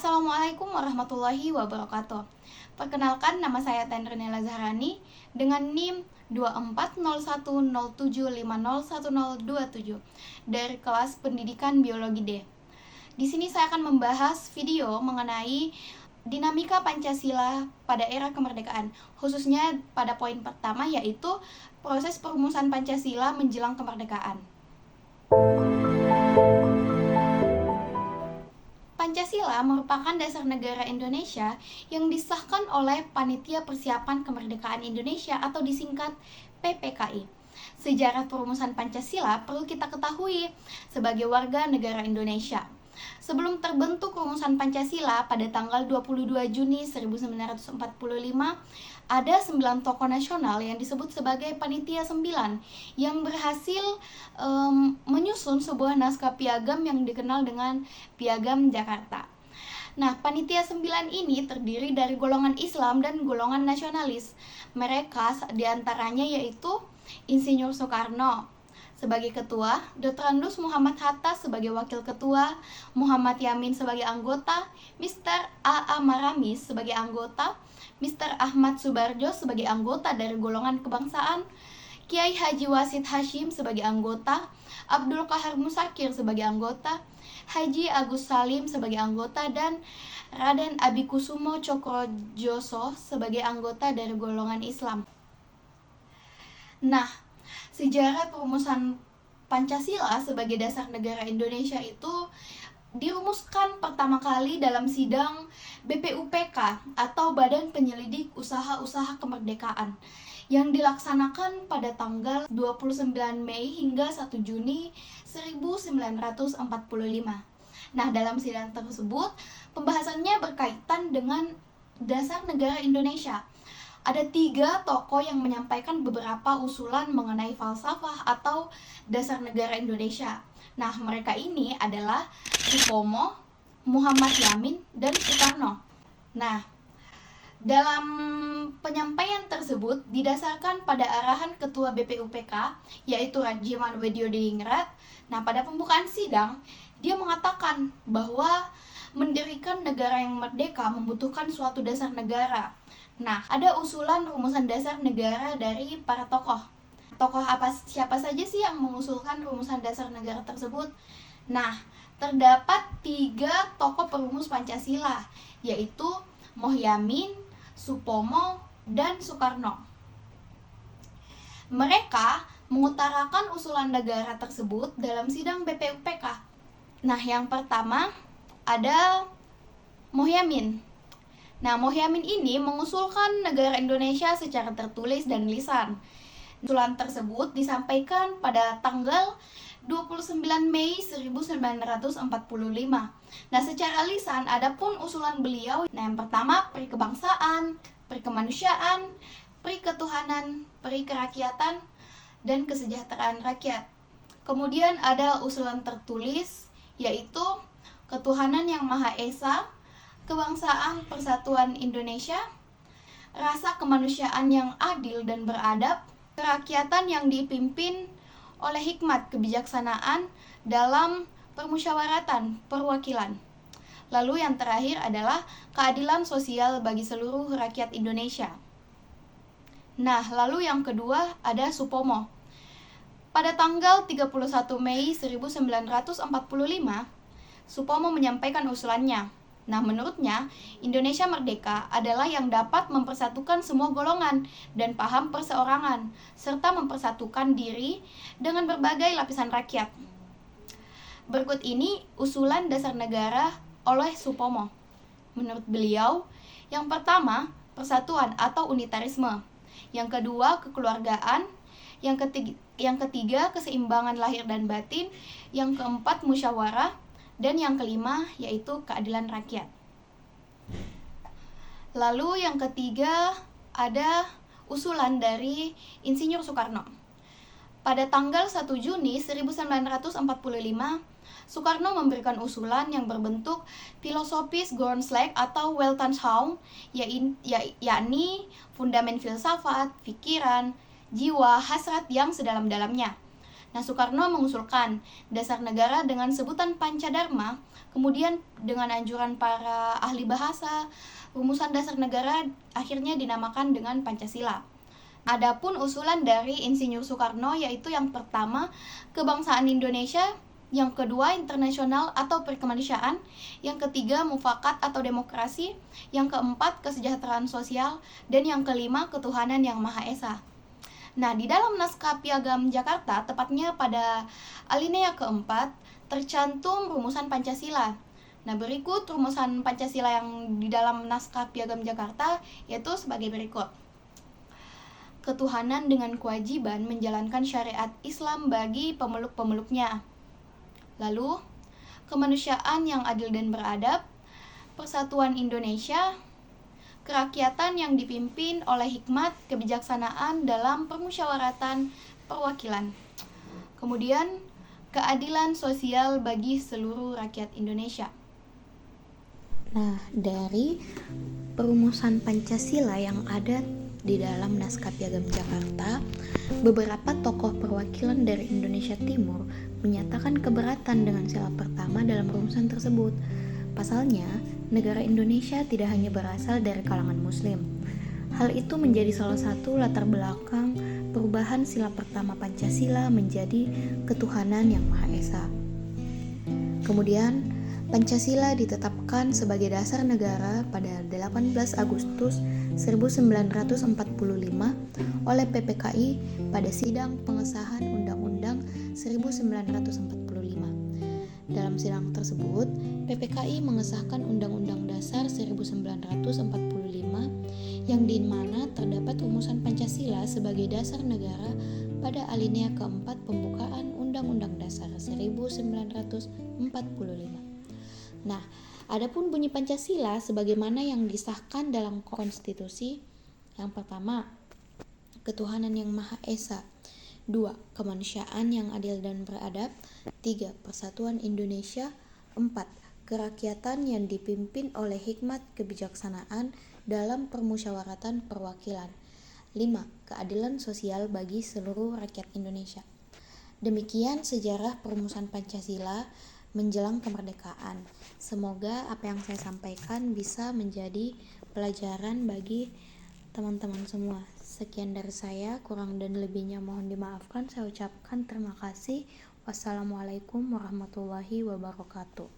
Assalamualaikum warahmatullahi wabarakatuh. Perkenalkan, nama saya Tendrinela Zahrani dengan NIM 240107501027 dari kelas Pendidikan Biologi D. Di sini saya akan membahas video mengenai dinamika Pancasila pada era kemerdekaan, khususnya pada poin pertama, yaitu proses perumusan Pancasila menjelang kemerdekaan. Pancasila merupakan dasar negara Indonesia yang disahkan oleh Panitia Persiapan Kemerdekaan Indonesia atau disingkat PPKI. Sejarah perumusan Pancasila perlu kita ketahui sebagai warga negara Indonesia. Sebelum terbentuk rumusan Pancasila pada tanggal 22 Juni 1945, ada 9 tokoh nasional yang disebut sebagai Panitia 9 yang berhasil menyusun sebuah naskah piagam yang dikenal dengan Piagam Jakarta. Nah, Panitia 9 ini terdiri dari golongan Islam dan golongan nasionalis. Mereka diantaranya yaitu Insinyur Soekarno sebagai ketua, Dr. Andus Muhammad Hatta sebagai wakil ketua, Muhammad Yamin sebagai anggota, Mr. A.A. Maramis sebagai anggota, Mr. Ahmad Subarjo sebagai anggota dari golongan kebangsaan, Kiai Haji Wasid Hashim sebagai anggota, Abdul Qahar Musakir sebagai anggota, Haji Agus Salim sebagai anggota, dan Raden Abikusumo Cokrojoso sebagai anggota dari golongan Islam. Nah, sejarah perumusan Pancasila sebagai dasar negara Indonesia itu dirumuskan pertama kali dalam sidang BPUPK atau Badan Penyelidik Usaha-Usaha Kemerdekaan yang dilaksanakan pada tanggal 29 Mei hingga 1 Juni 1945. Nah, dalam sidang tersebut pembahasannya berkaitan dengan dasar negara Indonesia. Ada 3 tokoh yang menyampaikan beberapa usulan mengenai falsafah atau dasar negara Indonesia. Nah, mereka ini adalah Supomo, Muhammad Yamin, dan Soekarno. Nah, dalam penyampaian tersebut didasarkan pada arahan Ketua BPUPK, yaitu Rajiman Widyodiningrat. Nah, pada pembukaan sidang, dia mengatakan bahwa mendirikan negara yang merdeka membutuhkan suatu dasar negara. Nah, ada usulan rumusan dasar negara dari para tokoh. Siapa saja sih yang mengusulkan rumusan dasar negara tersebut? Nah, terdapat 3 tokoh perumus Pancasila, yaitu Mohyamin, Supomo, dan Soekarno. Mereka mengutarakan usulan negara tersebut dalam sidang BPUPK. Nah, yang pertama ada Mohyamin. Nah, Mohyamin ini mengusulkan negara Indonesia secara tertulis dan lisan. Usulan tersebut disampaikan pada tanggal 29 Mei 1945. Nah, secara lisan adapun usulan beliau, nah yang pertama peri kebangsaan, peri kemanusiaan, peri ketuhanan, peri kerakyatan, dan kesejahteraan rakyat. Kemudian ada usulan tertulis, yaitu ketuhanan yang Maha Esa, kebangsaan persatuan Indonesia, rasa kemanusiaan yang adil dan beradab, kerakyatan yang dipimpin oleh hikmat kebijaksanaan dalam permusyawaratan perwakilan. Lalu yang terakhir adalah keadilan sosial bagi seluruh rakyat Indonesia. Nah, lalu yang kedua ada Supomo. Pada tanggal 31 Mei 1945, Supomo menyampaikan usulannya. Nah, menurutnya, Indonesia merdeka adalah yang dapat mempersatukan semua golongan dan paham perseorangan, serta mempersatukan diri dengan berbagai lapisan rakyat. Berikut ini usulan dasar negara oleh Supomo. Menurut beliau, yang pertama, persatuan atau unitarisme. Yang kedua, kekeluargaan. Yang ketiga, keseimbangan lahir dan batin. Yang keempat, musyawarah. Dan yang kelima yaitu keadilan rakyat. Lalu yang ketiga ada usulan dari Insinyur Soekarno. Pada tanggal 1 Juni 1945, Soekarno memberikan usulan yang berbentuk filosofis Grondslag atau Weltanschauung, yakni fundamen filsafat, pikiran, jiwa, hasrat yang sedalam-dalamnya. Nah, Soekarno mengusulkan dasar negara dengan sebutan Pancadharma, kemudian dengan anjuran para ahli bahasa, rumusan dasar negara akhirnya dinamakan dengan Pancasila. Adapun usulan dari Insinyur Soekarno yaitu yang pertama, kebangsaan Indonesia, yang kedua, internasional atau perkemanusiaan, yang ketiga, mufakat atau demokrasi, yang keempat, kesejahteraan sosial, dan yang kelima, ketuhanan yang Maha Esa. Nah, di dalam naskah Piagam Jakarta, tepatnya pada alinea keempat, tercantum rumusan Pancasila. Nah, berikut rumusan Pancasila yang di dalam naskah Piagam Jakarta, yaitu sebagai berikut. Ketuhanan dengan kewajiban menjalankan syariat Islam bagi pemeluk-pemeluknya. Lalu, kemanusiaan yang adil dan beradab, persatuan Indonesia, kerakyatan yang dipimpin oleh hikmat kebijaksanaan dalam permusyawaratan perwakilan. Kemudian, keadilan sosial bagi seluruh rakyat Indonesia. Nah, dari perumusan Pancasila yang ada di dalam naskah Piagam Jakarta, beberapa tokoh perwakilan dari Indonesia Timur menyatakan keberatan dengan sila pertama dalam rumusan tersebut. Pasalnya, negara Indonesia tidak hanya berasal dari kalangan Muslim. Hal itu menjadi salah satu latar belakang perubahan sila pertama Pancasila menjadi ketuhanan yang Maha Esa. Kemudian, Pancasila ditetapkan sebagai dasar negara pada 18 Agustus 1945 oleh PPKI pada sidang pengesahan Undang-Undang 1945. Dalam sidang tersebut, PPKI mengesahkan Undang-Undang Dasar 1945 yang di mana terdapat rumusan Pancasila sebagai dasar negara pada alinea keempat pembukaan Undang-Undang Dasar 1945. Nah, adapun bunyi Pancasila sebagaimana yang disahkan dalam konstitusi, yang pertama, ketuhanan yang Maha Esa. 2. Kemanusiaan yang adil dan beradab. 3. Persatuan Indonesia. 4. Kerakyatan yang dipimpin oleh hikmat kebijaksanaan dalam permusyawaratan perwakilan. 5. Keadilan sosial bagi seluruh rakyat Indonesia. Demikian sejarah perumusan Pancasila menjelang kemerdekaan. Semoga apa yang saya sampaikan bisa menjadi pelajaran bagi teman-teman semua. Sekian dari saya, kurang dan lebihnya mohon dimaafkan. Saya ucapkan terima kasih. Wassalamualaikum warahmatullahi wabarakatuh.